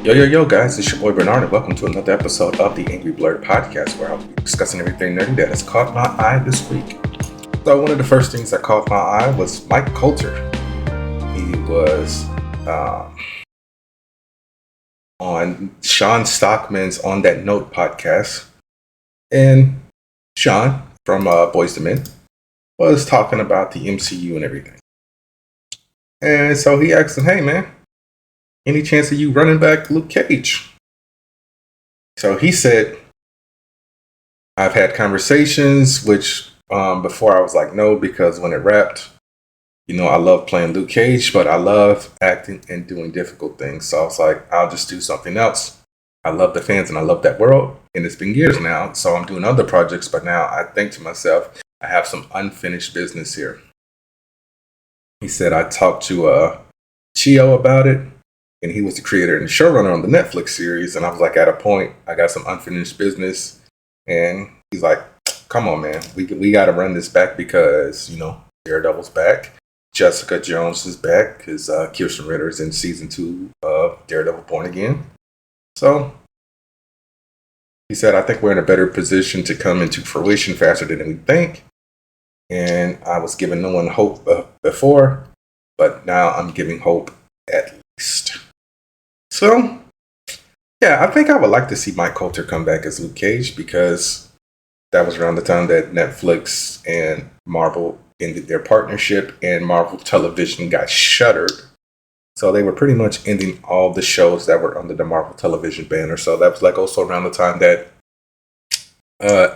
Yo, guys, it's your boy Bernard, and welcome to another episode of the Angry Blerd podcast, where I'll be discussing everything nerdy that has caught my eye this week. So, one of the first things that caught my eye was Mike Colter. He was on Sean Stockman's On That Note podcast, and Sean from Boyz II Men was talking about the MCU and everything. And so he asked him, "Hey, man, any chance of you running back Luke Cage?" So he said, "I've had conversations," which before I was like, no, because when it wrapped, I love playing Luke Cage, but I love acting and doing difficult things. So I was like, I'll just do something else. I love the fans and I love that world. And it's been years now. So I'm doing other projects, but now I think to myself, I have some unfinished business here. He said, I talked to Chio about it. And he was the creator and the showrunner on the Netflix series. And I was like, at a point, I got some unfinished business. And he's like, come on, man. We got to run this back because, Daredevil's back. Jessica Jones is back because Kirsten Ritter is in season 2 of Daredevil Born Again. So he said, I think we're in a better position to come into fruition faster than we think. And I was giving no one hope before, but now I'm giving hope at least. So, yeah, I think I would like to see Mike Colter come back as Luke Cage because that was around the time that Netflix and Marvel ended their partnership and Marvel Television got shuttered. So they were pretty much ending all the shows that were under the Marvel Television banner. So that was like also around the time that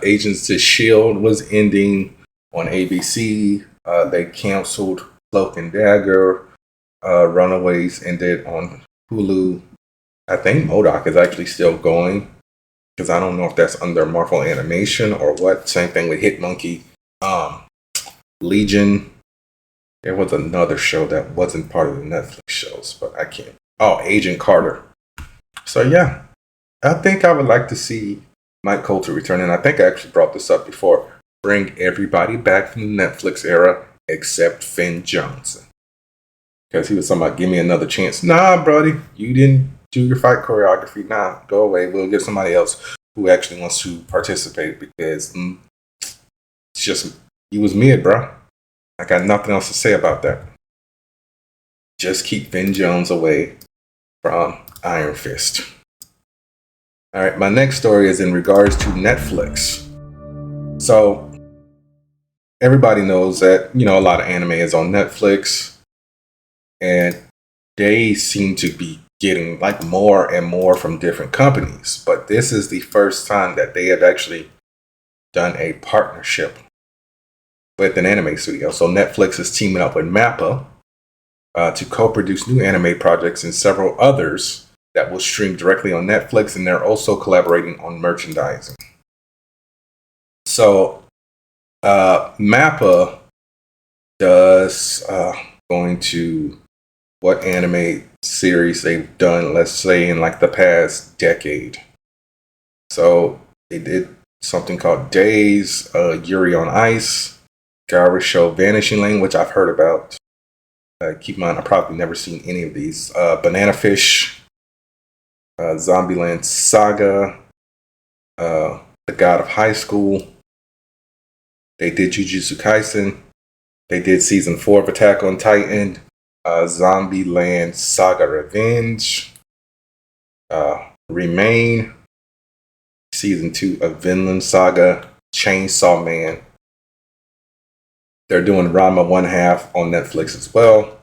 Agents of S.H.I.E.L.D. was ending on ABC. They canceled Cloak and Dagger. Runaways ended on Hulu. I think MODOK is actually still going because I don't know if that's under Marvel Animation or what. Same thing with Hitmonkey. Legion. There was another show that wasn't part of the Netflix shows, but I can't. Oh, Agent Carter. So yeah, I think I would like to see Mike Colter return. And I think I actually brought this up before. Bring everybody back from the Netflix era except Finn Johnson. Because he was talking about, give me another chance. Nah, brody, you didn't do your fight choreography. Nah, go away. We'll get somebody else who actually wants to participate because it's just, he was mid, bro. I got nothing else to say about that. Just keep Finn Jones away from Iron Fist. All right, my next story is in regards to Netflix. So, everybody knows that, a lot of anime is on Netflix. And they seem to be getting like more and more from different companies. But this is the first time that they have actually done a partnership with an anime studio. So Netflix is teaming up with MAPPA to co-produce new anime projects and several others that will stream directly on Netflix. And they're also collaborating on merchandising. So MAPPA does going to what anime series they've done, let's say, in like the past decade. So they did something called Days, Yuri on Ice, Gaara Show Vanishing Lane, which I've heard about. Keep in mind, I've probably never seen any of these. Banana Fish, Zombieland Saga, The God of High School. They did Jujutsu Kaisen. They did season 4 of Attack on Titan. Zombieland Saga Revenge, Remain, season 2 of Vinland Saga, Chainsaw Man. They're doing Rama 1/2 on Netflix as well.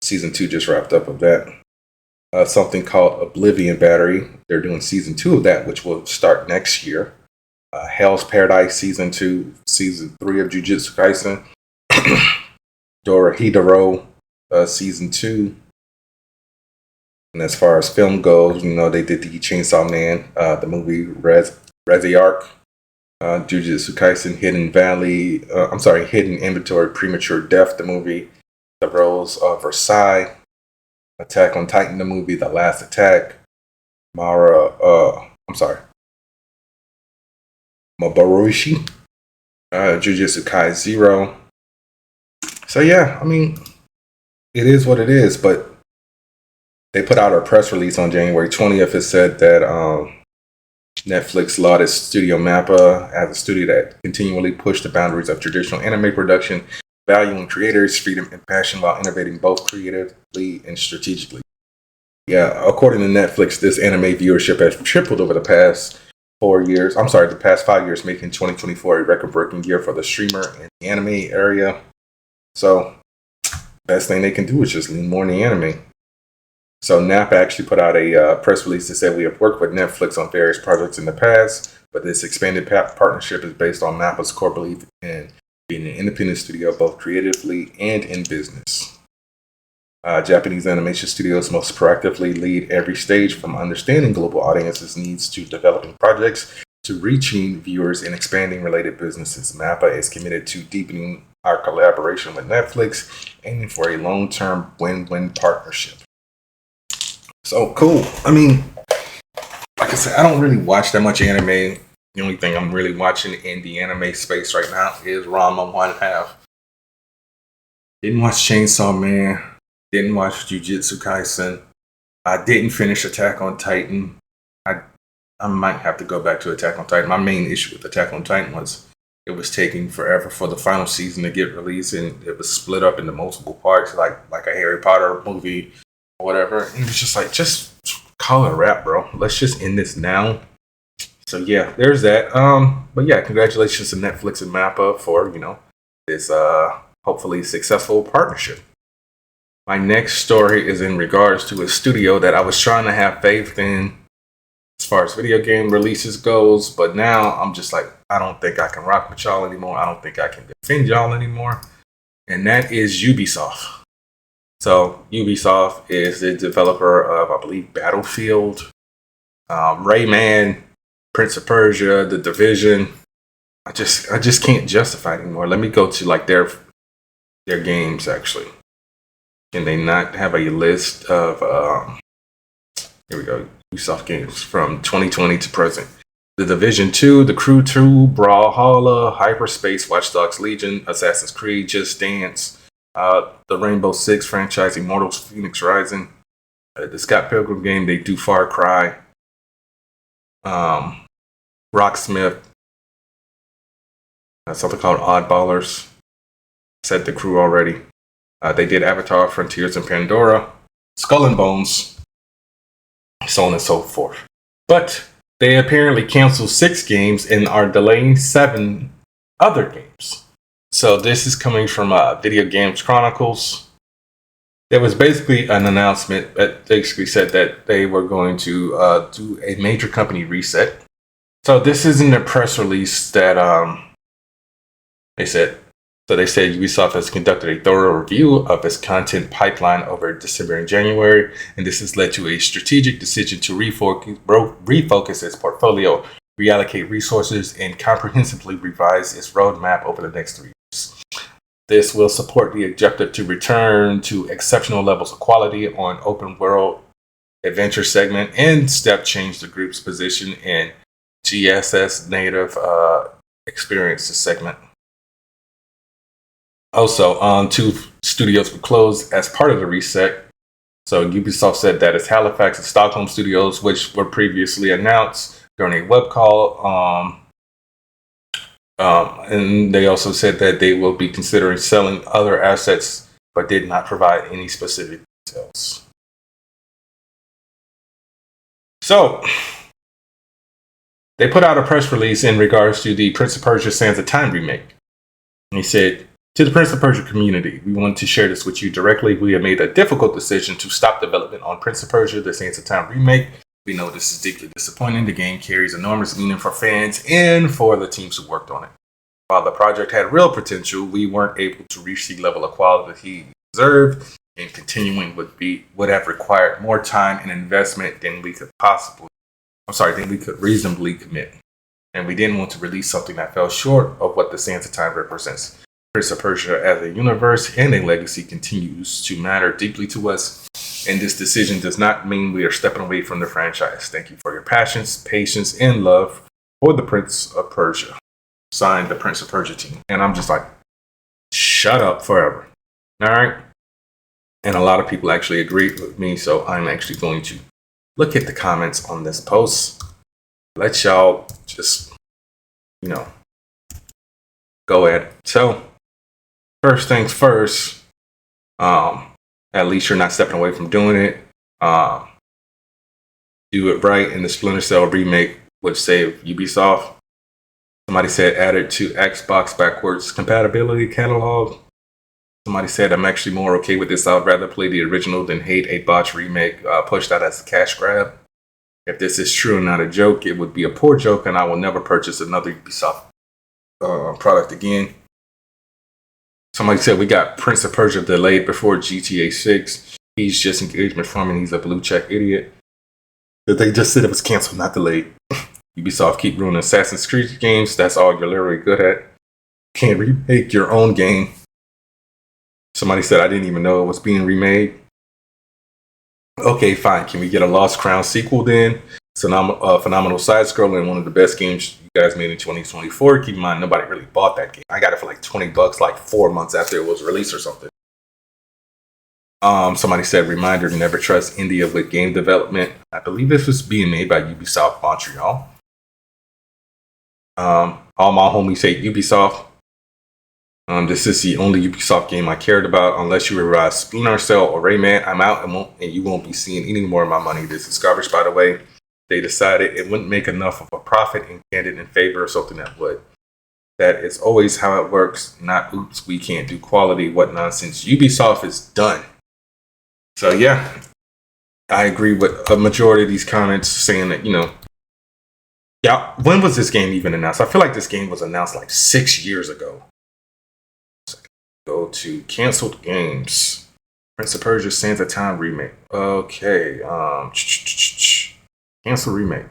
Season 2 just wrapped up of that. Something called Oblivion Battery. They're doing season 2 of that, which will start next year. Hell's Paradise season 2, season 3 of Jujutsu Kaisen. Dorohedoro season 2. And as far as film goes, they did the Chainsaw Man, the movie Reziarch, Jujutsu Kaisen, Hidden Inventory, Premature Death, the movie, The Rose of Versailles, Attack on Titan, the movie, The Last Attack, Mabaroshi, Jujutsu Kai Zero. So yeah, I mean, it is what it is, but they put out a press release on January 20th. It said that Netflix lauded Studio MAPPA as a studio that continually pushed the boundaries of traditional anime production, valuing creators' freedom and passion while innovating both creatively and strategically. Yeah, according to Netflix, this anime viewership has tripled over the past 4 years. I'm sorry, the past 5 years, making 2024 a record-breaking year for the streamer and the anime area. So, best thing they can do is just lean more in the anime. So NAPPA actually put out a press release that said we have worked with Netflix on various projects in the past, but this expanded partnership is based on MAPPA's core belief in being an independent studio both creatively and in business. Japanese animation studios must proactively lead every stage from understanding global audiences' needs to developing projects to reaching viewers and expanding related businesses. MAPPA is committed to deepening our collaboration with Netflix, aiming for a long-term win-win partnership. So cool. I mean, like I said, I don't really watch that much anime. The only thing I'm really watching in the anime space right now is Ranma 1/2. Didn't watch Chainsaw Man. Didn't watch Jujutsu Kaisen. I didn't finish Attack on Titan. I might have to go back to Attack on Titan. My main issue with Attack on Titan was it was taking forever for the final season to get released, and it was split up into multiple parts, like a Harry Potter movie or whatever. And it was just like, just call it a wrap, bro. Let's just end this now. So yeah, there's that. But yeah, congratulations to Netflix and MAPPA for, this hopefully successful partnership. My next story is in regards to a studio that I was trying to have faith in as far as video game releases goes, but now I'm just like, I don't think I can rock with y'all anymore. I don't think I can defend y'all anymore. And that is Ubisoft. So Ubisoft is the developer of, I believe, Battlefield, Rayman, Prince of Persia, The Division. I just can't justify it anymore. Let me go to like their games actually. Can they not have a list of here we go, Ubisoft games from 2020 to present? The Division 2, The Crew 2, Brawlhalla, Hyperspace, Watch Dogs Legion, Assassin's Creed, Just Dance, the Rainbow Six franchise, Immortals Phoenix Rising, the Scott Pilgrim game, they do Far Cry, Rocksmith, something called Oddballers. Said The Crew already. They did Avatar, Frontiers, and Pandora, Skull and Bones, so on and so forth. But they apparently canceled 6 games and are delaying 7 other games. So this is coming from Video Games Chronicles. There was basically an announcement that basically said that they were going to do a major company reset. So this is in the press release that they said. So they said Ubisoft has conducted a thorough review of its content pipeline over December and January, and this has led to a strategic decision to refocus its portfolio, reallocate resources, and comprehensively revise its roadmap over the next 3 years. This will support the objective to return to exceptional levels of quality on open world adventure segment and step change the group's position in GSS native experiences segment. Also, 2 studios were closed as part of the reset. So Ubisoft said that its Halifax and Stockholm studios, which were previously announced during a web call, and they also said that they will be considering selling other assets, but did not provide any specific details. So they put out a press release in regards to the Prince of Persia: Sands of Time remake. And he said, "To the Prince of Persia community, we want to share this with you directly. We have made a difficult decision to stop development on Prince of Persia: The Sands of Time remake. We know this is deeply disappointing. The game carries enormous meaning for fans and for the teams who worked on it. While the project had real potential, we weren't able to reach the level of quality we deserved, and continuing would have required more time and investment than we could reasonably commit. And we didn't want to release something that fell short of what the Sands of Time represents. Prince of Persia as a universe and a legacy continues to matter deeply to us, and this decision does not mean we are stepping away from the franchise. Thank you for your patience, and love for the Prince of Persia." Signed, the Prince of Persia team. And I'm just like, shut up forever. All right. And a lot of people actually agreed with me, so I'm actually going to look at the comments on this post. Let y'all just, go at it. So, first things first, at least you're not stepping away from doing it. Do it right, and the Splinter Cell remake would save Ubisoft. Somebody said add it to Xbox backwards compatibility catalog. Somebody said I'm actually more okay with this. I'd rather play the original than hate a botch remake pushed out as a cash grab. If this is true and not a joke, it would be a poor joke, and I will never purchase another Ubisoft product again. Somebody said we got Prince of Persia delayed before GTA 6. He's just engagement farming. He's a blue check idiot. That they just said it was canceled, not delayed. Ubisoft keep ruining Assassin's Creed games. That's all you're literally good at. Can't remake your own game. Somebody said I didn't even know it was being remade. Okay, fine. Can we get a Lost Crown sequel then? It's a phenomenal side scroller and one of the best games you guys made in 2024. Keep in mind, nobody really bought that game. I got it for like $20, like 4 months after it was released or something. Somebody said, reminder to never trust India with game development. I believe this was being made by Ubisoft Montreal. All my homies hate Ubisoft. This is the only Ubisoft game I cared about. Unless you revise Splinter Cell or Rayman, I'm out and you won't be seeing any more of my money. This is garbage, by the way. They decided it wouldn't make enough of a profit and canned it in favor of something that would. That is always how it works. Not oops, we can't do quality. What nonsense. Ubisoft is done. So yeah, I agree with a majority of these comments saying that, yeah, when was this game even announced? I feel like this game was announced like 6 years ago. Go to canceled games. Prince of Persia Sands of Time remake. Okay. Cancel remake.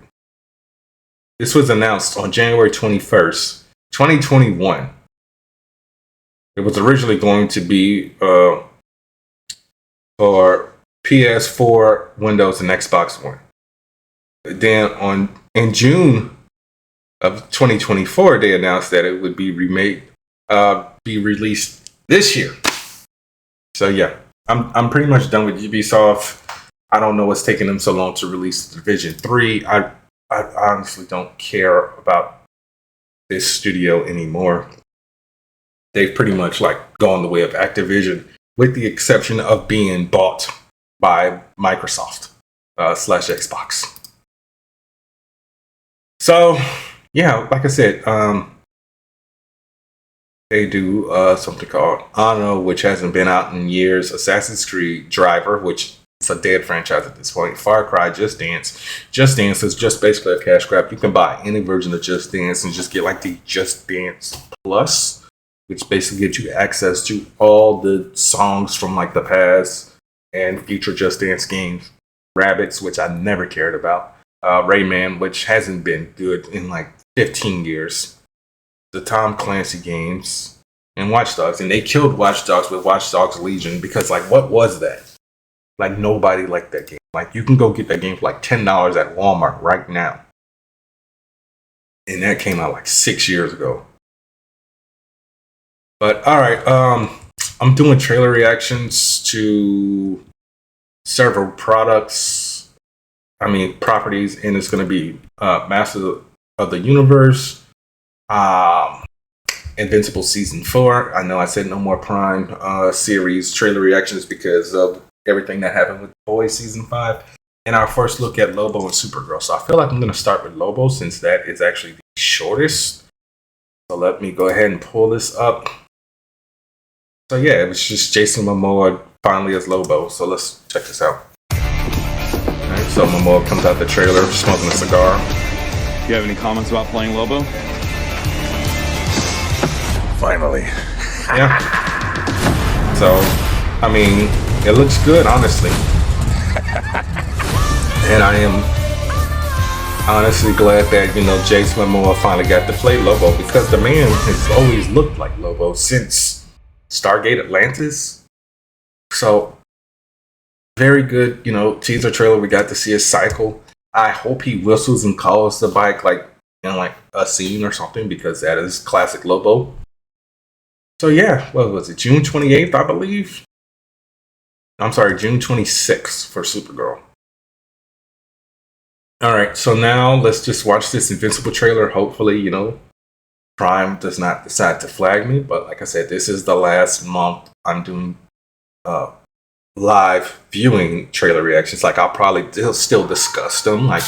This was announced on January 21st, 2021. It was originally going to be for PS4, Windows, and Xbox One. Then in June of 2024, they announced that it would be be released this year. So yeah, I'm pretty much done with Ubisoft. I don't know what's taking them so long to release Division 3. I honestly don't care about this studio anymore. They've pretty much gone the way of Activision, with the exception of being bought by Microsoft / Xbox. So yeah, like I said, they do something called Anno, which hasn't been out in years. Assassin's Creed Driver, which is a dead franchise at this point. Far Cry, Just Dance. Just Dance is just basically a cash grab. You can buy any version of Just Dance and just get the Just Dance Plus, which basically gives you access to all the songs from the past and future Just Dance games. Rabbids, which I never cared about. Rayman, which hasn't been good in 15 years. The Tom Clancy games, and Watch Dogs. And they killed Watch Dogs with Watch Dogs Legion because, what was that? Nobody liked that game. You can go get that game for $10 at Walmart right now. And that came out 6 years ago. But, alright, I'm doing trailer reactions to several properties, and it's going to be Masters of the Universe, Invincible Season 4. I know I said no more Prime series trailer reactions because of everything that happened with Boys Season 5. And our first look at Lobo and Supergirl. So I feel like I'm going to start with Lobo since that is actually the shortest. So let me go ahead and pull this up. So yeah, it was just Jason Momoa finally as Lobo. So let's check this out. Alright, so Momoa comes out the trailer smoking a cigar. Do you have any comments about playing Lobo? Finally. Yeah. So, it looks good, honestly. And I am honestly glad that, Jason Momoa finally got to play Lobo because the man has always looked like Lobo since Stargate Atlantis. So, very good, teaser trailer. We got to see a cycle. I hope he whistles and calls the bike a scene or something because that is classic Lobo. So yeah, what was it? June 28th, I believe. I'm sorry, June 26th for Supergirl. All right, so now let's just watch this Invincible trailer. Hopefully, you know, Prime does not decide to flag me. But like I said, this is the last month I'm doing live viewing trailer reactions. Like I'll probably still discuss them like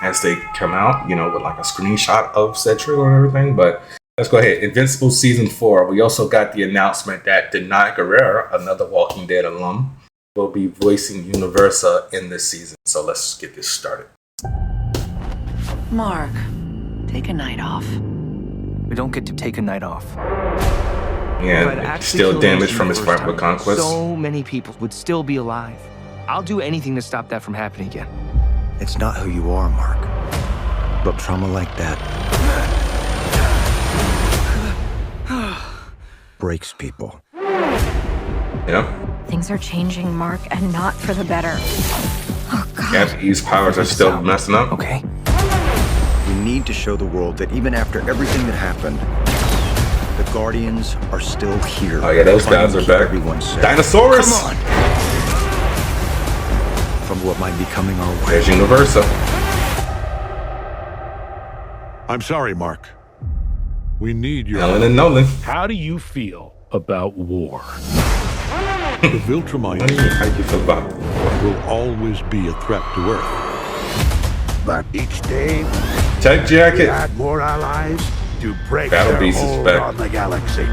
as they come out, you know, with like a screenshot of said trailer and everything. But let's go ahead. Invincible Season 4. We also got the announcement that Denai Guerrera, another Walking Dead alum, will be voicing Universa in this season. So let's get this started. Mark, take a night off. We don't get to take a night off. Yeah, still damaged from his fight with Conquest. So many people would still be alive. I'll do anything to stop that from happening again. It's not who you are, Mark. But trauma like that breaks people. Yeah. Things are changing, Mark, and not for the better. Oh, God. Gabby's powers are still messing up. Okay. We need to show the world that even after everything that happened, the Guardians are still here. Oh yeah, those guys are back. Dinosaurs! Come on! From what might be coming our way. There's Universa. I'm sorry, Mark. We need your Ellen and Nolan. How do you feel about war? The Viltrumite How do you feel about it? will always be a threat to Earth. But each day, Tech we Jacket. add more allies to break Battle their Beast is hold back. on the galaxy.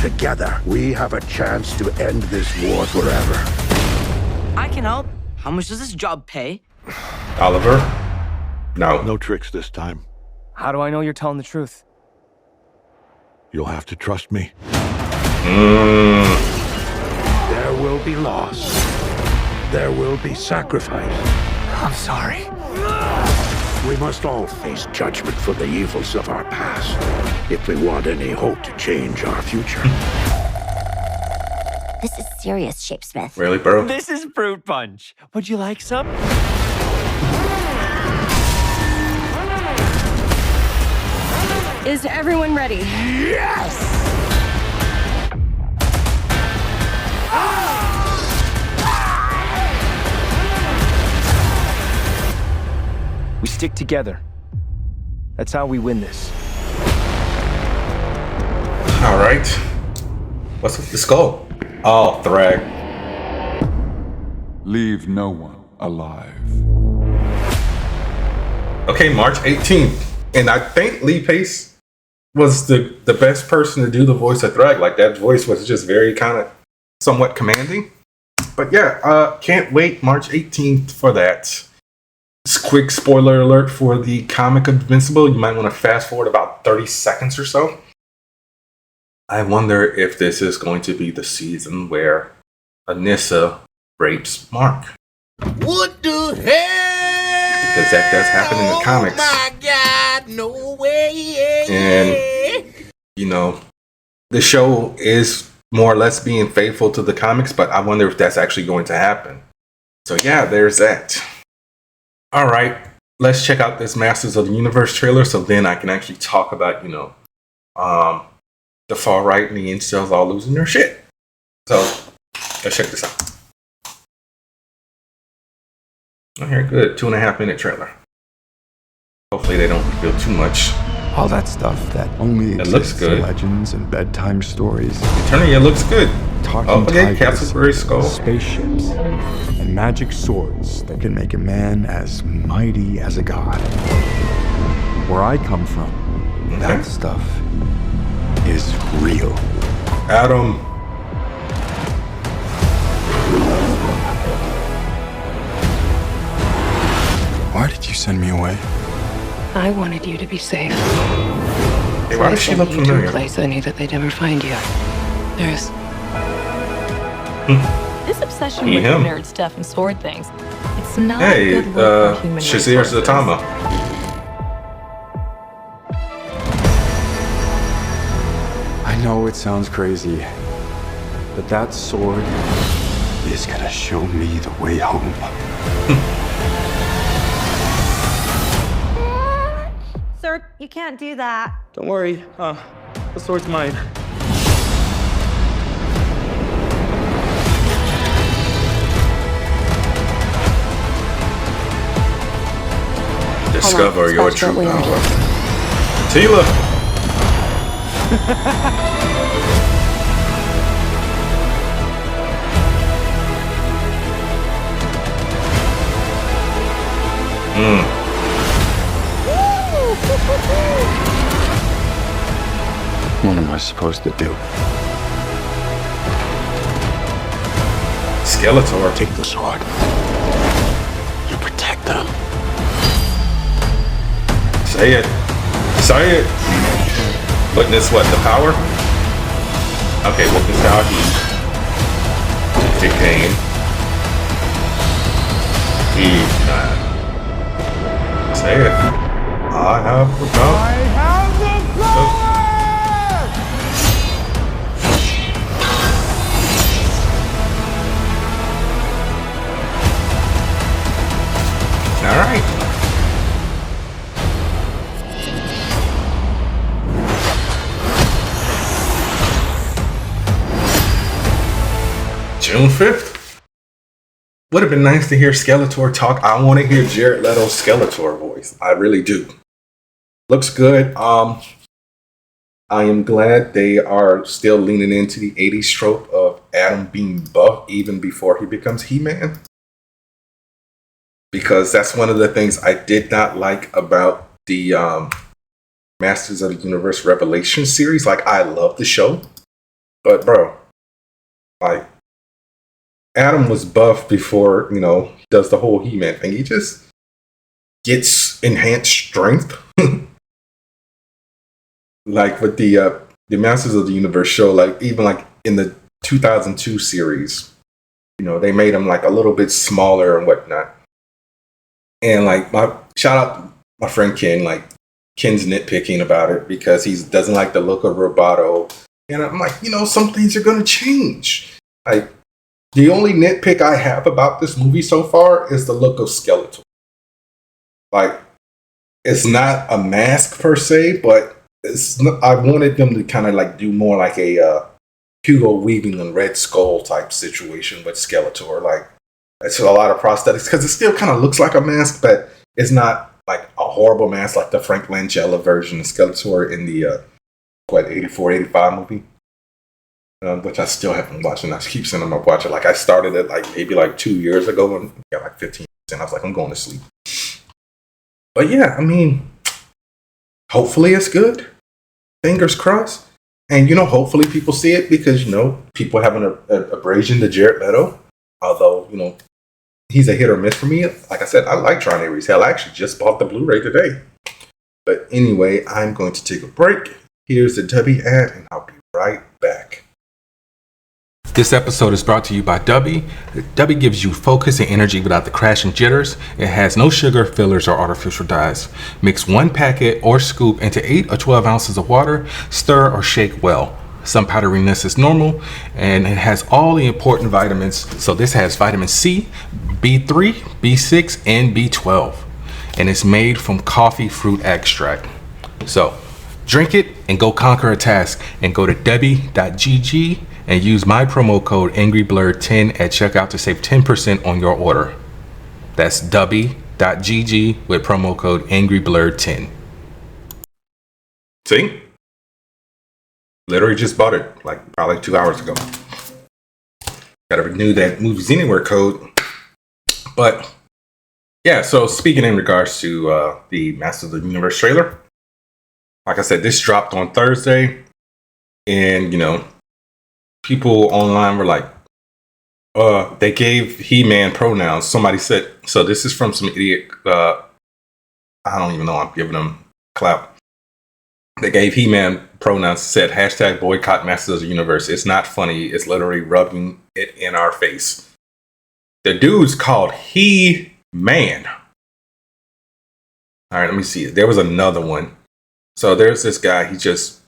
Together, we have a chance to end this war forever. I can help. How much does this job pay? Oliver. No. No tricks this time. How do I know you're telling the truth? You'll have to trust me. There will be loss. There will be sacrifice. I'm sorry. We must all face judgment for the evils of our past if we want any hope to change our future. This is serious, Shapesmith. Really, bro? This is fruit punch. Would you like some? Is everyone ready? Yes! We stick together. That's how we win this. All right. What's with the skull? Oh, Thrag. Leave no one alive. Okay, March 18th. And I think Lee Pace was the best person to do the voice of Thrag. Like, that voice was just very kind of somewhat commanding. But yeah, can't wait March 18th for that. Just quick spoiler alert for the comic Invincible. You might want to fast forward about 30 seconds or so. I wonder if this is going to be the season where Anissa rapes Mark. What the hell? Because that does happen in the comics. Oh my God, no way. And, you know, the show is more or less being faithful to the comics, but I wonder if that's actually going to happen. So yeah, there's that. All right, let's check out this Masters of the Universe trailer so then I can actually talk about, you know, the far right and the incels all losing their shit. So let's check this out. Okay, good. 2.5 minute trailer. Hopefully they don't reveal too much. All that stuff that only It exists looks good. in legends and bedtime stories. Eternia looks good. Talking Oh, okay, tigers, Castleberry Skull. spaceships, and magic swords that can make a man as mighty as a god. Where I come from, that stuff is real. Adam. Why did you send me away? I wanted you to be safe. Hey, why does she look To a familiar? place I knew that they'd never find you. There's This obsession He, with him. nerd stuff and sword things. It's not Hey, good look for human Shazir resources. Zatama. I know it sounds crazy, but that sword is gonna show me the way home. Sir, you can't do that. Don't worry. The sword's mine. Discover your true power. Tila! What am I supposed to do? Skeletor. Take the sword. You protect them. Say it. Say it. Witness what? The power? Okay, witness how he became. Say it. I have the power. I have the power! Alright. June 5th. Would have been nice to hear Skeletor talk. I want to hear Jared Leto's Skeletor voice. I really do. Looks good. I am glad they are still leaning into the 80s trope of Adam being buff even before he becomes He-Man. Because that's one of the things I did not like about the Masters of the Universe Revelation series. Like, I love the show. But, bro, like, Adam was buff before, you know, he does the whole He-Man thing. He just gets enhanced strength. Like with the Masters of the Universe show, like even like in the 2002 series, you know, they made him like a little bit smaller and whatnot. And like shout out my friend Ken, like Ken's nitpicking about it because he doesn't like the look of Roboto. And I'm like, you know, some things are gonna change. Like, the only nitpick I have about this movie so far is the look of Skeletor. Like, it's not a mask per se, but it's not, I wanted them to kind of like do more like a Hugo Weaving and Red Skull type situation with Skeletor. Like, it's a lot of prosthetics because it still kind of looks like a mask, but it's not like a horrible mask like the Frank Langella version of Skeletor in the 84, 85 movie. Which I still haven't watched, and I keep sending them up watch it. Like, I started it like maybe like 2 years ago and got like 15%. I was like, I'm going to sleep. But yeah, I mean, hopefully it's good. Fingers crossed. And, you know, hopefully people see it because, you know, people have an abrasion to Jared Leto. Although, you know, he's a hit or miss for me. Like I said, I like Tron Ares. Hell, I actually just bought the Blu-ray today. But anyway, I'm going to take a break. Here's the Dubby ad, and I'll be right back. This episode is brought to you by Dubby. Dubby gives you focus and energy without the crash and jitters. It has no sugar, fillers, or artificial dyes. Mix one packet or scoop into 8 or 12 ounces of water. Stir or shake well. Some powderiness is normal, and it has all the important vitamins. So this has vitamin C, B3, B6, and B12. And it's made from coffee fruit extract. So drink it and go conquer a task. And go to Debbie.gg and use my promo code Angry Blerd 10 at checkout to save 10% on your order. That's Dubby.gg with promo code Angry Blerd 10. See? Literally just bought it like probably 2 hours ago. Gotta renew that Movies Anywhere code. But yeah, so speaking in regards to the Masters of the Universe trailer, like I said, this dropped on Thursday, and you know, people online were like, they gave He-Man pronouns. Somebody said, so this is from some idiot, I don't even know, I'm giving them clout. They gave He-Man pronouns, said hashtag boycott Masters of the Universe. It's not funny. It's literally rubbing it in our face. The dude's called He-Man. All right, let me see. There was another one. So there's this guy. He's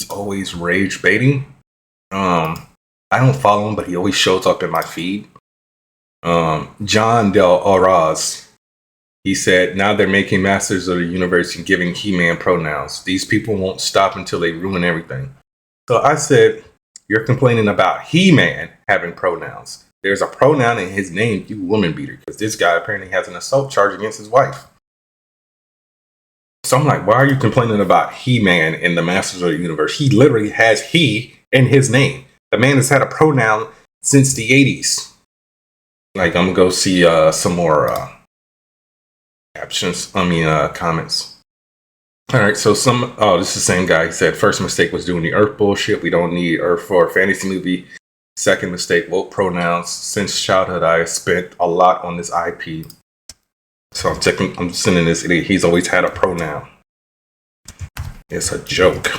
always rage baiting. I don't follow him, but he always shows up in my feed. John Del Oraz. He said, now they're making Masters of the Universe and giving He-Man pronouns. These people won't stop until they ruin everything. So I said, you're complaining about He-Man having pronouns. There's a pronoun in his name, you woman beater, because this guy apparently has an assault charge against his wife. So I'm like, why are you complaining about He-Man in the Masters of the Universe? He literally has he in his name. The man has had a pronoun since the 80s. Like, I'm gonna go see some more comments. All right, so this is the same guy. He said, first mistake was doing the Earth bullshit. We don't need Earth for a fantasy movie. Second mistake, woke pronouns. Since childhood, I spent a lot on this IP. So I'm sending this idiot. He's always had a pronoun. It's a joke.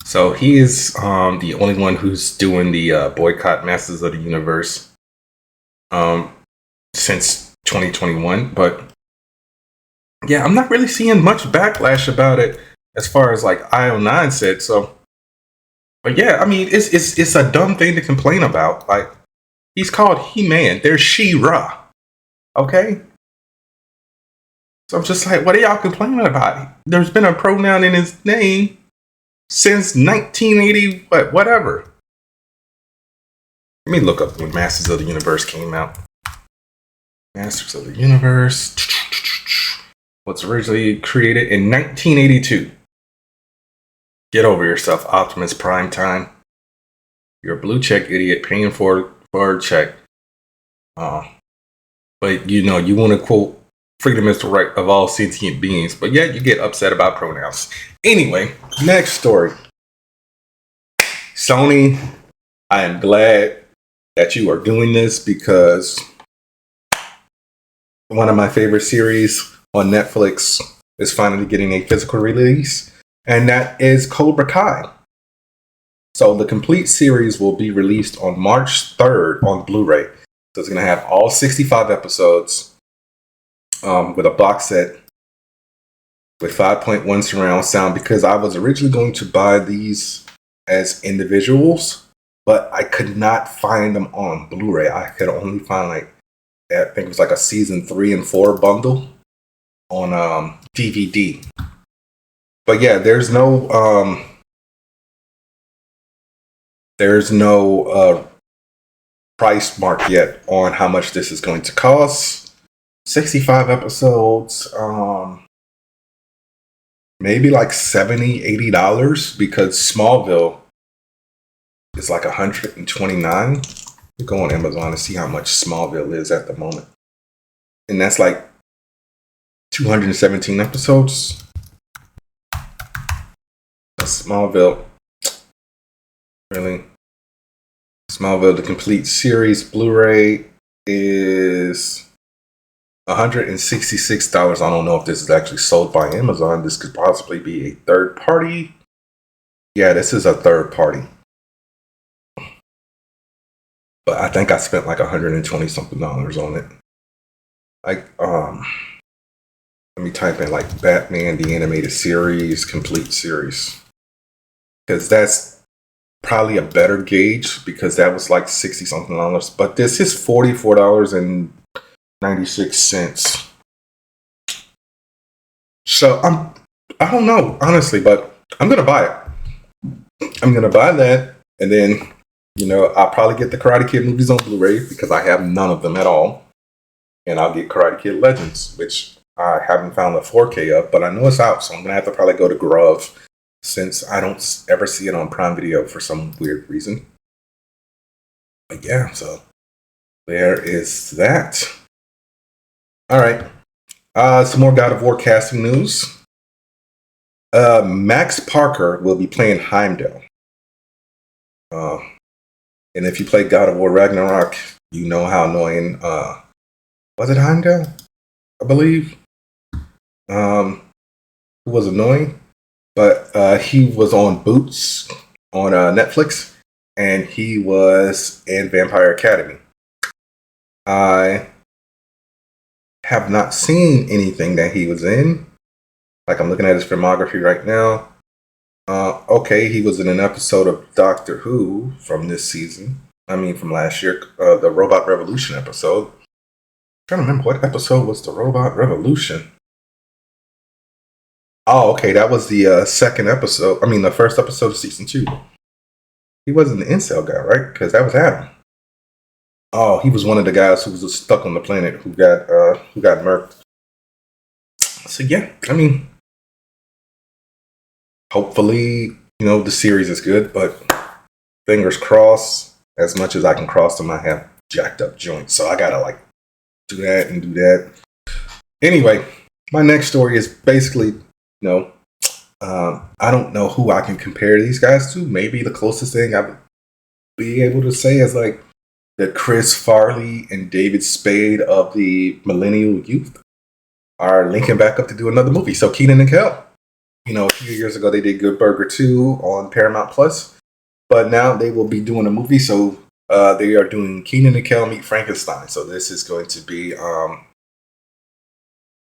So he is the only one who's doing the boycott Masters of the Universe since 2021. But yeah, I'm not really seeing much backlash about it as far as like IO9 said. So, but yeah, I mean, it's a dumb thing to complain about. Like, he's called He-Man. There's She-Ra. Okay? So I'm just like, what are y'all complaining about? There's been a pronoun in his name since 1980, whatever. Let me look up when Masters of the Universe came out. Masters of the Universe was originally created in 1982. Get over yourself, Optimus Prime Time. You're a blue check idiot paying for a check. But you know, you want to quote, freedom is the right of all sentient beings, but yet you get upset about pronouns. Anyway, next story. Sony, I am glad that you are doing this because one of my favorite series on Netflix is finally getting a physical release, and that is Cobra Kai. So the complete series will be released on March 3rd on Blu-ray. So it's going to have all 65 episodes. With a box set with 5.1 surround sound, because I was originally going to buy these as individuals, but I could not find them on Blu-ray. I could only find I think it was like a season 3 and 4 bundle on DVD. But yeah, there's no price mark yet on how much this is going to cost. 65 episodes, maybe like $70, $80, because Smallville is like $129. You go on Amazon and see how much Smallville is at the moment. And that's like 217 episodes. Smallville, really? Smallville, the complete series Blu-ray is $166. I don't know if this is actually sold by Amazon. This could possibly be a third party. Yeah, this is a third party. But I think I spent like $120 something on it. Like, let me type in like Batman the Animated Series, complete series. Because that's probably a better gauge, because that was like $60 something. But this is $44.96. So I don't know, honestly, but I'm gonna buy it. I'm gonna buy that, and then, you know, I'll probably get the Karate Kid movies on Blu-ray because I have none of them at all. And I'll get Karate Kid Legends, which I haven't found the 4K of, but I know it's out, so I'm gonna have to probably go to Grove, since I don't ever see it on Prime Video for some weird reason. But yeah, so there is that. All right. Some more God of War casting news. Max Parker will be playing Heimdall. And if you play God of War Ragnarok, you know how annoying, was it Heimdall? I believe. Who was annoying. But he was on Boots on Netflix, and he was in Vampire Academy. I have not seen anything that he was in. Like, I'm looking at his filmography right now. Okay, he was in an episode of Doctor Who from this season. I mean, from last year, the Robot Revolution episode. I'm trying to remember what episode was the Robot Revolution. Oh, okay, that was the second episode. I mean, the first episode of season 2. He wasn't the incel guy, right? Because that was Adam. Oh, he was one of the guys who was stuck on the planet who got murked. So yeah, I mean, hopefully, the series is good, but fingers crossed. As much as I can cross them, I have jacked up joints, so I gotta do that and do that. Anyway, my next story is basically, I don't know who I can compare these guys to. Maybe the closest thing I would be able to say is the Chris Farley and David Spade of the millennial youth are linking back up to do another movie. So Kenan and Kel, a few years ago they did Good Burger 2 on Paramount Plus, but now they will be doing a movie. So they are doing Kenan and Kel Meet Frankenstein. So this is going to be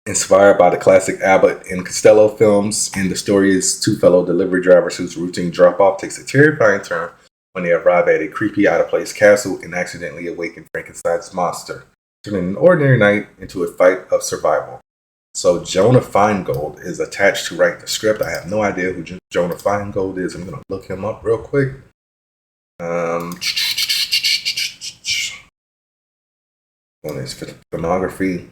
inspired by the classic Abbott and Costello films, and the story is two fellow delivery drivers whose routine drop-off takes a terrifying turn when they arrive at a creepy, out-of-place castle and accidentally awaken Frankenstein's monster, turning an ordinary night into a fight of survival. So Jonah Feingold is attached to write the script. I have no idea who Jonah Feingold is. I'm going to look him up real quick. On his filmography,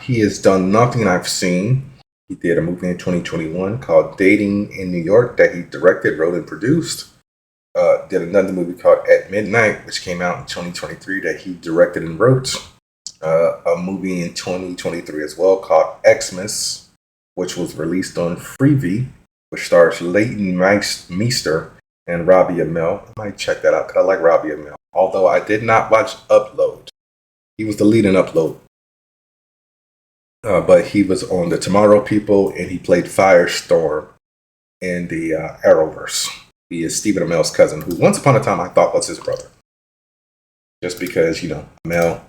he has done nothing I've seen. He did a movie in 2021 called Dating in New York that he directed, wrote, and produced. Did another movie called At Midnight, which came out in 2023 that he directed and wrote. A movie in 2023 as well called Xmas, which was released on Freevee, which stars Leighton Meester and Robbie Amell. I might check that out because I like Robbie Amell. Although I did not watch Upload. He was the lead in Upload. But he was on The Tomorrow People, and he played Firestorm in the Arrowverse. He is Stephen Amell's cousin, who once upon a time I thought was his brother. Just because, Amell,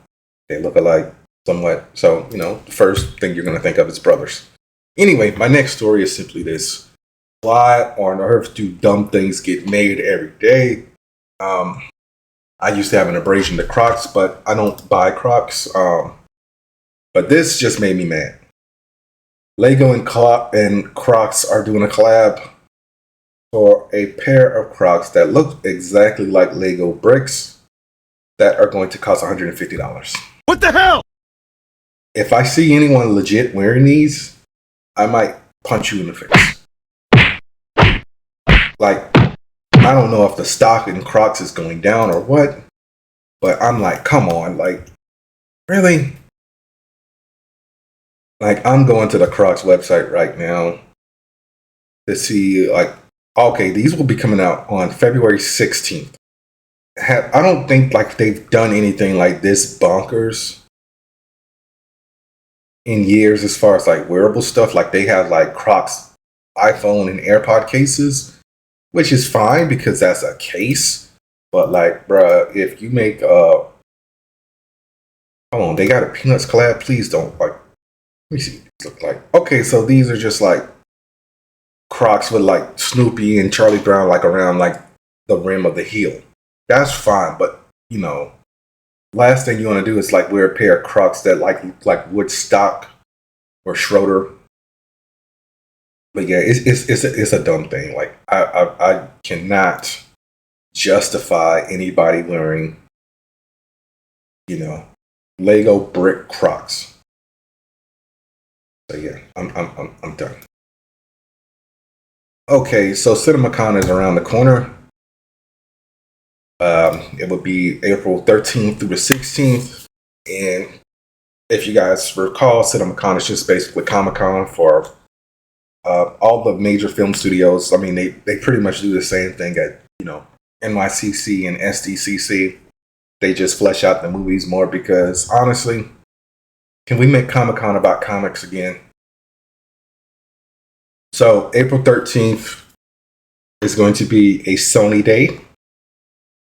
they look alike somewhat. So, the first thing you're going to think of is brothers. Anyway, my next story is simply this. Why on earth do dumb things get made every day? I used to have an abrasion to Crocs, but I don't buy Crocs. But this just made me mad. Lego and Crocs are doing a collab for a pair of Crocs that look exactly like Lego bricks that are going to cost $150. What the hell? If I see anyone legit wearing these, I might punch you in the face. I don't know if the stock in Crocs is going down or what, but I'm like, come on, really? I'm going to the Crocs website right now to see, okay, these will be coming out on February 16th. I don't think they've done anything like this bonkers in years as far as wearable stuff. They have Crocs iPhone and AirPod cases, which is fine because that's a case. But bruh, if you make hold on, they got a Peanuts collab. Please don't let me see what these look like. Okay, so these are just Crocs with Snoopy and Charlie Brown around the rim of the heel. That's fine, but last thing you want to do is wear a pair of Crocs that like Woodstock or Schroeder. But yeah, it's a dumb thing. I cannot justify anybody wearing Lego brick Crocs. So yeah, I'm done. Okay, so Cinemacon is around the corner. It would be April 13th through the 16th. And if you guys recall, Cinemacon is just basically Comic-Con for all the major film studios. I mean, they pretty much do the same thing at, NYCC and SDCC. They just flesh out the movies more because, honestly, can we make Comic-Con about comics again? So, April 13th is going to be a Sony day,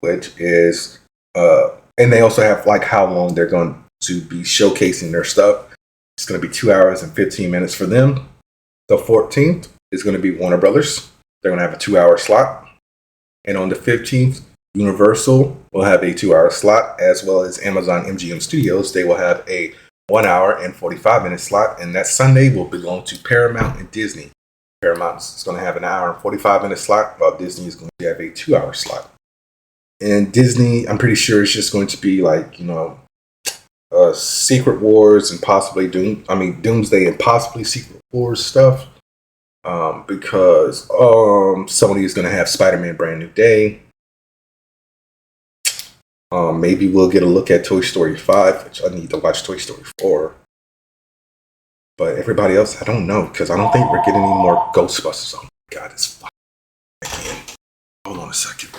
which is, and they also have how long they're going to be showcasing their stuff. It's going to be 2 hours and 15 minutes for them. The 14th is going to be Warner Brothers. They're going to have a 2-hour slot. And on the 15th, Universal will have a 2-hour slot, as well as Amazon MGM Studios. They will have a 1 hour and 45-minute slot. And that Sunday will belong to Paramount and Disney. Paramount is going to have an hour and 45-minute slot, while Disney is going to have a 2-hour slot. And Disney, I'm pretty sure it's just going to be Secret Wars and possibly Doomsday and possibly Secret Wars stuff. Because Sony is going to have Spider-Man Brand New Day. Maybe we'll get a look at Toy Story 5, which I need to watch Toy Story 4. But everybody else, I don't know, because I don't think we're getting any more Ghostbusters. Oh my god, it's fucking again. Hold on a second.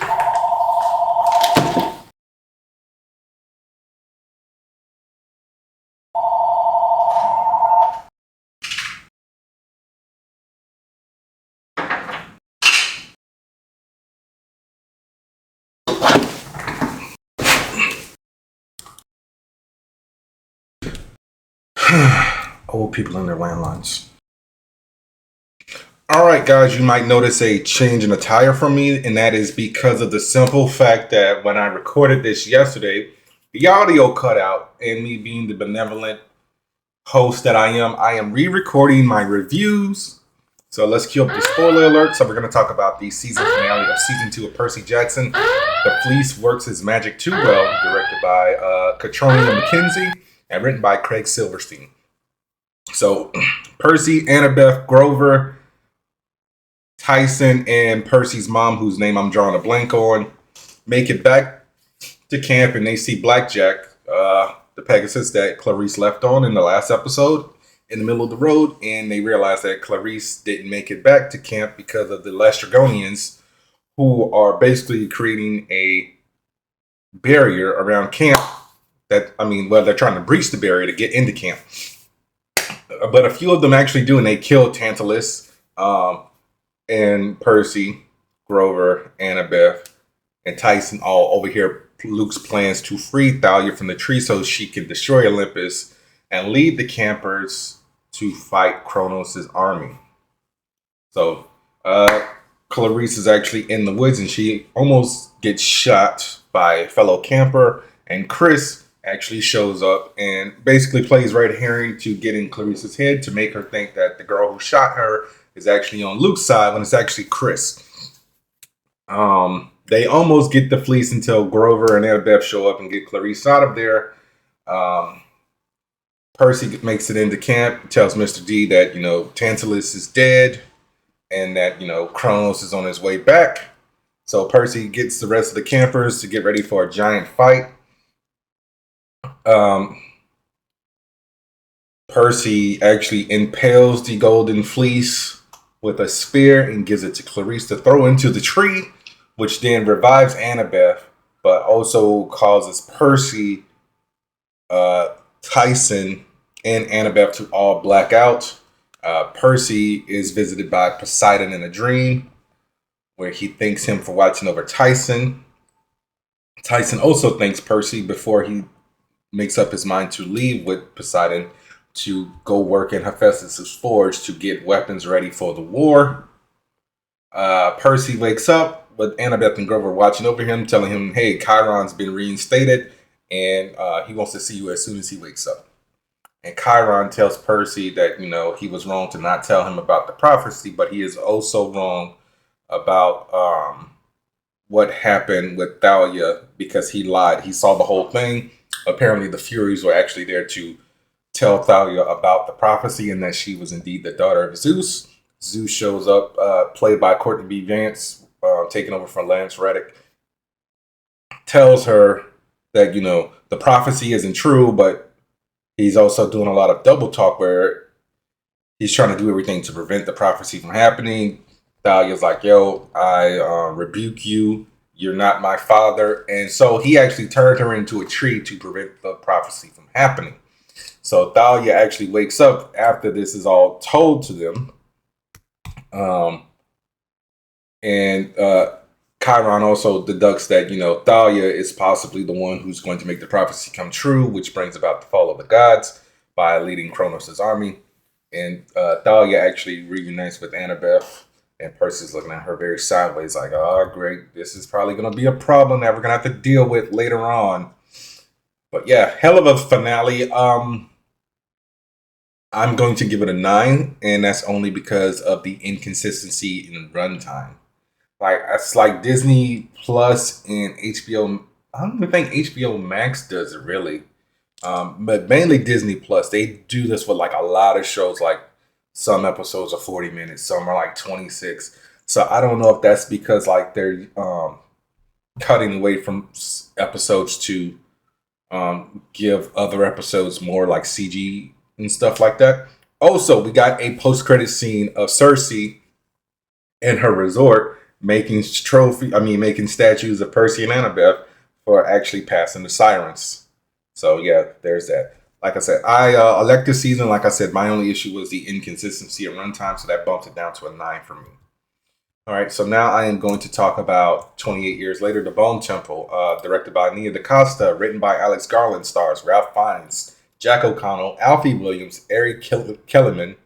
Old people in their landlines. Alright guys, you might notice a change in attire from me, and that is because of the simple fact that when I recorded this yesterday, the audio cut out, and me being the benevolent host that I am re-recording my reviews. So let's cue up the spoiler alert. So we're going to talk about the season finale of season 2 of Percy Jackson. The Fleece Works His Magic Too Well, directed by Catriona McKenzie and written by Craig Silverstein. So Percy, Annabeth, Grover, Tyson, and Percy's mom, whose name I'm drawing a blank on, make it back to camp, and they see Blackjack, the Pegasus that Clarice left on in the last episode, in the middle of the road, and they realize that Clarice didn't make it back to camp because of the Lestragonians, who are basically creating a barrier around camp. They're trying to breach the barrier to get into camp. But a few of them actually do, and they kill Tantalus, and Percy, Grover, Annabeth, and Tyson all overhear Luke's plans to free Thalia from the tree so she can destroy Olympus and lead the campers to fight Kronos' army. So Clarice is actually in the woods, and she almost gets shot by a fellow camper, and Chris actually shows up and basically plays red herring to get in Clarice's head to make her think that the girl who shot her is actually on Luke's side when it's actually Chris. They almost get the fleece until Grover and Annabeth show up and get Clarice out of there. Percy makes it into camp, tells Mr. D that, Tantalus is dead and that, Kronos is on his way back. So Percy gets the rest of the campers to get ready for a giant fight. Percy actually impales the golden fleece with a spear and gives it to Clarice to throw into the tree, which then revives Annabeth, but also causes Percy, Tyson, and Annabeth to all black out. Percy is visited by Poseidon in a dream, where he thanks him for watching over Tyson. Tyson also thanks Percy before he makes up his mind to leave with Poseidon to go work in Hephaestus' forge to get weapons ready for the war. Percy wakes up with Annabeth and Grover watching over him, telling him, hey, Chiron's been reinstated, and he wants to see you as soon as he wakes up. And Chiron tells Percy that, he was wrong to not tell him about the prophecy, but he is also wrong about what happened with Thalia because he lied. He saw the whole thing. Apparently the Furies were actually there to tell Thalia about the prophecy and that she was indeed the daughter of Zeus. Zeus shows up, played by Courtney B. Vance, taking over from Lance Reddick. Tells her that, the prophecy isn't true, but he's also doing a lot of double talk where he's trying to do everything to prevent the prophecy from happening. Thalia's like, yo, I rebuke you. You're not my father. And so he actually turned her into a tree to prevent the prophecy from happening. So Thalia actually wakes up after this is all told to them. Chiron also deducts that, Thalia is possibly the one who's going to make the prophecy come true, which brings about the fall of the gods by leading Kronos' army. And Thalia actually reunites with Annabeth. And Percy's looking at her very sideways like, oh, great. This is probably going to be a problem that we're going to have to deal with later on. But yeah, hell of a finale. I'm going to give it a 9. And that's only because of the inconsistency in runtime. Like, it's like Disney Plus and HBO. I don't even think HBO Max does it really. But mainly Disney Plus. They do this with like a lot of shows. Like some episodes are 40 minutes, some are like 26. So I don't know if that's because like they're cutting away from episodes to give other episodes more like CG and stuff like that. Also, we got a post-credit scene of Cersei in her resort making statues of Percy and Annabeth for actually passing the sirens. So yeah, there's that. Like I said, I like this season. Like I said, my only issue was the inconsistency of runtime, so that bumped it down to a 9 for me. All right, so now I am going to talk about 28 Years Later, The Bone Temple, directed by Nia DaCosta, written by Alex Garland, stars Ralph Fiennes, Jack O'Connell, Alfie Williams, Eric Kellerman,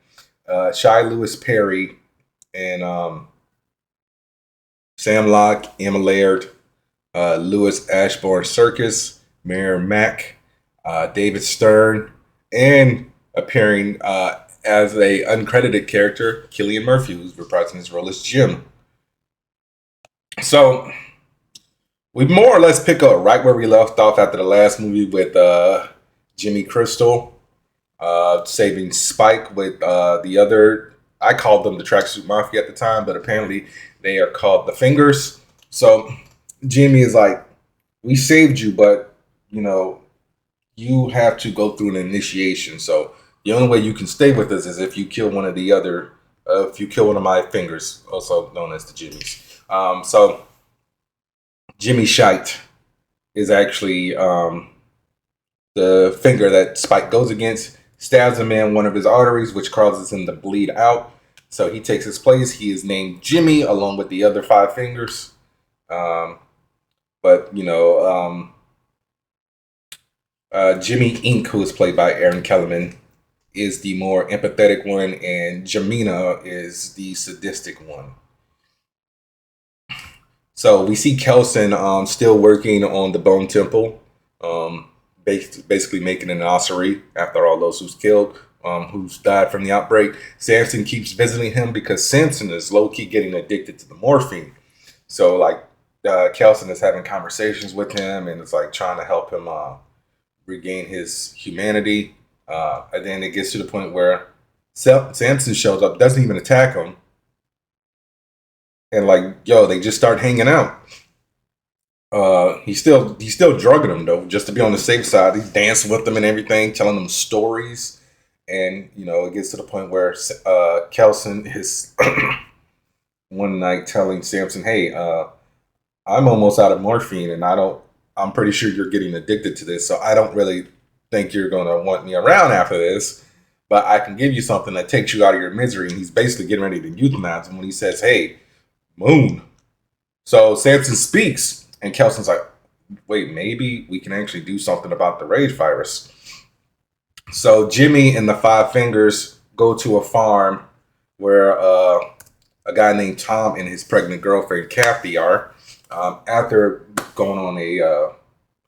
Shai Lewis Perry, and Sam Locke, Emma Laird, Louis Ashbourne Circus, Mayor Mack, David Stern, and appearing as a uncredited character, Cillian Murphy, who's reprising his role as Jim. So we more or less pick up right where we left off after the last movie with Jimmy Crystal saving Spike with the other. I called them the Tracksuit Mafia at the time, but apparently they are called the Fingers. So Jimmy is like, we saved you, but you know, you have to go through an initiation. So the only way you can stay with us is if you kill one of the other, if you kill one of my fingers, also known as the Jimmys. So Jimmy Shite is actually the finger that Spike goes against, stabs him in one of his arteries, which causes him to bleed out. So he takes his place. He is named Jimmy along with the other 5 fingers. But, you know, Jimmy Inc., who is played by Aaron Kellerman, is the more empathetic one, and Jamina is the sadistic one. So we see Kelson still working on the Bone Temple, basically making an ossuary after all those who's killed, who's died from the outbreak. Samson keeps visiting him because Samson is low-key getting addicted to the morphine. So like Kelson is having conversations with him and it's like trying to help him regain his humanity. And then it gets to the point where Samson shows up, doesn't even attack him. And like, yo, they just start hanging out. He's still drugging him though, just to be on the safe side. He's dancing with them and everything, telling them stories. And, you know, it gets to the point where Kelson is one night telling Samson, hey, I'm almost out of morphine and I'm pretty sure you're getting addicted to this. So I don't really think you're going to want me around after this, but I can give you something that takes you out of your misery. And he's basically getting ready to euthanize him when he says, hey, Moon. So Samson speaks and Kelson's like, wait, maybe we can actually do something about the rage virus. So Jimmy and the 5 fingers go to a farm where a guy named Tom and his pregnant girlfriend Kathy are. After going on a,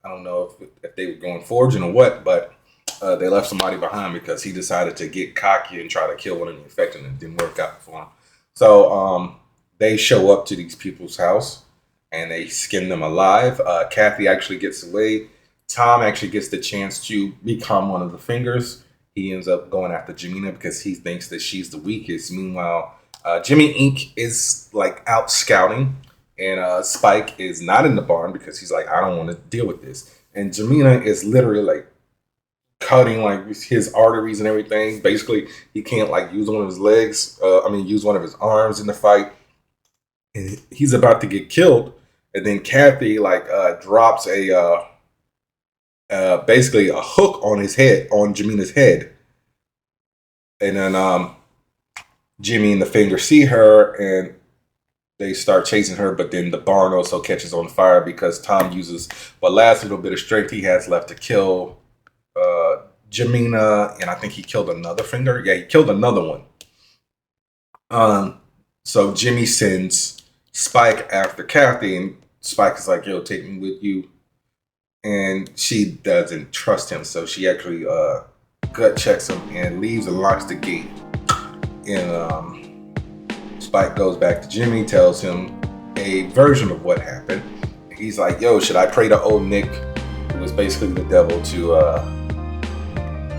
I don't know if they were going foraging or what, but they left somebody behind because he decided to get cocky and try to kill one of the infected and it didn't work out for him. So they show up to these people's house and they skin them alive. Kathy actually gets away. Tom actually gets the chance to become one of the fingers. He ends up going after Jamina because he thinks that she's the weakest. Meanwhile, Jimmy Inc. is like out scouting. And Spike is not in the barn because he's like, I don't want to deal with this. And Jamina is literally like cutting like his arteries and everything. Basically, he can't like use one of his legs. Use one of his arms in the fight. And he's about to get killed. And then Kathy like drops a basically a hook on his head, on Jamina's head. And then Jimmy and the finger see her and they start chasing her, but then the barn also catches on fire because Tom uses what last little bit of strength he has left to kill Jamina, and I think he killed another finger. Yeah, he killed another one. So Jimmy sends Spike after Kathy, and Spike is like, yo, take me with you. And she doesn't trust him, so she actually gut checks him and leaves and locks the gate. And Spike goes back to Jimmy, tells him a version of what happened. He's like, yo, should I pray to old Nick, who was basically the devil, to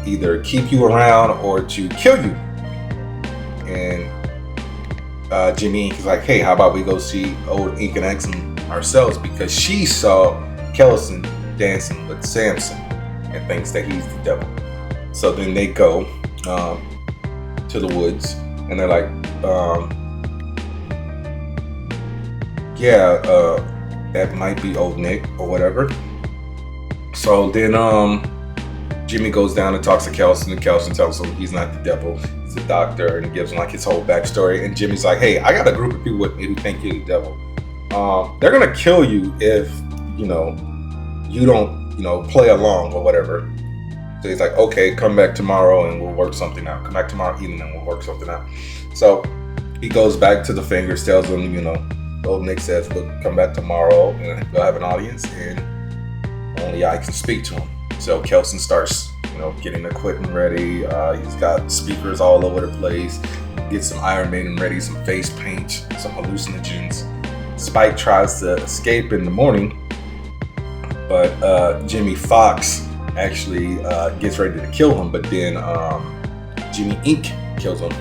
either keep you around or to kill you. And Jimmy Ink is like, hey, how about we go see old Ink and Exum ourselves, because she saw Kellison dancing with Samson and thinks that he's the devil. So then they go to the woods, and they're like, that might be old Nick or whatever. So then Jimmy goes down and talks to Kellison, and Kellison tells him he's not the devil, he's a doctor, and he gives him like his whole backstory. And Jimmy's like, hey, I got a group of people with me who think you're the devil. They're gonna kill you if you don't play along or whatever. So he's like, okay, come back tomorrow and we'll work something out. Come back tomorrow evening and we'll work something out. So he goes back to the Fingers, tells them, old Nick says, look, come back tomorrow and we'll have an audience, and only I can speak to him. So Kellison starts, getting equipment ready. He's got speakers all over the place. Gets some Iron Maiden ready, some face paint, some hallucinogens. Spike tries to escape in the morning, but Jimmy Fox actually gets ready to kill him, but then Jimmy Ink kills him.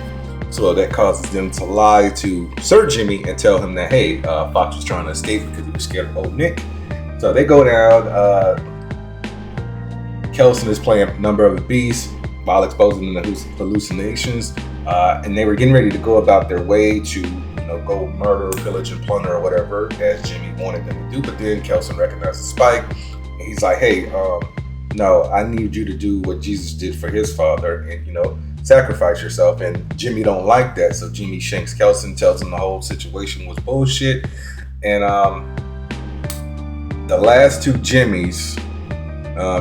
So that causes them to lie to Sir Jimmy and tell him that, hey, Fox was trying to escape because he was scared of old Nick. So they go down. Kellison is playing a number of the beasts while exposing them to hallucinations, and they were getting ready to go about their way to go murder, pillage, and plunder or whatever, as Jimmy wanted them to do. But then Kellison recognizes Spike, and he's like, hey, no, I need you to do what Jesus did for his father and, sacrifice yourself. And Jimmy don't like that, so Jimmy shanks Kellison, tells him the whole situation was bullshit. And the last two Jimmys,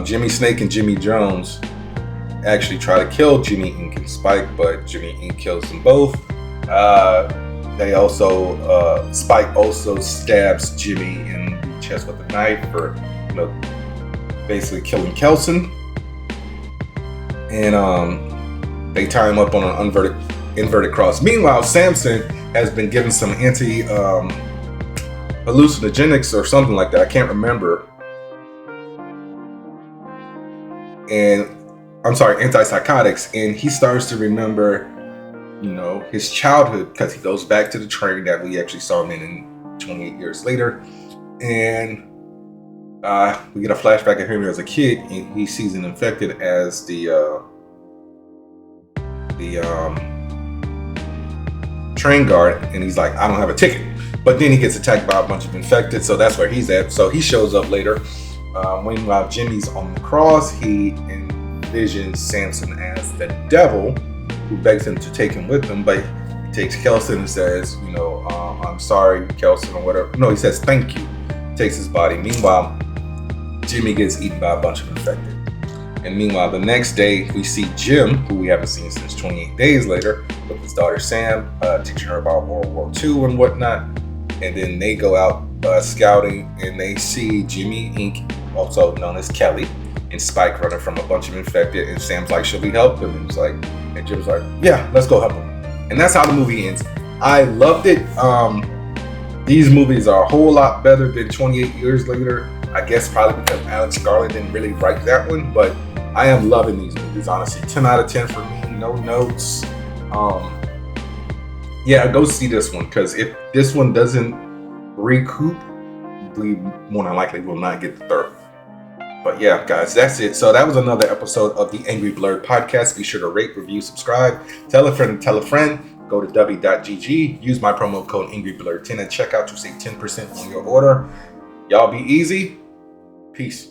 Jimmy Snake and Jimmy Jones, actually try to kill Jimmy Ink and Spike, but Jimmy Ink kills them both. They also, Spike also stabs Jimmy in the chest with a knife for, basically killing Kellison. And they tie him up on an inverted cross. Meanwhile, Samson has been given some hallucinogenics or something like that. I can't remember. And I'm sorry, antipsychotics. And he starts to remember, his childhood, because he goes back to the train that we actually saw him in 28 years later. And we get a flashback of him as a kid, and he sees an infected as the train guard, and he's like, I don't have a ticket. But then he gets attacked by a bunch of infected, so that's where he's at. So he shows up later. Meanwhile, Jimmy's on the cross. He envisions Samson as the devil, who begs him to take him with him, but he takes Kellison and says, I'm sorry, Kellison, or whatever. No, he says thank you. Takes his body. Meanwhile, Jimmy gets eaten by a bunch of infected. And meanwhile, the next day, we see Jim, who we haven't seen since 28 days later, with his daughter Sam, teaching her about World War II and whatnot. And then they go out scouting, and they see Jimmy Ink, also known as Kelly, and Spike running from a bunch of infected. And Sam's like, should we help them? And Jim's like, yeah, let's go help them. And that's how the movie ends. I loved it. These movies are a whole lot better than 28 years later. I guess probably because Alex Garland didn't really write that one, but I am loving these movies, honestly. 10 out of 10 for me, no notes. Go see this one, because if this one doesn't recoup, we more than likely will not get the third. But yeah, guys, that's it. So that was another episode of the Angry Blerd podcast. Be sure to rate, review, subscribe, tell a friend and tell a friend. Go to w.gg, use my promo code AngryBlerd10 at checkout to save 10% on your order. Y'all be easy. Peace.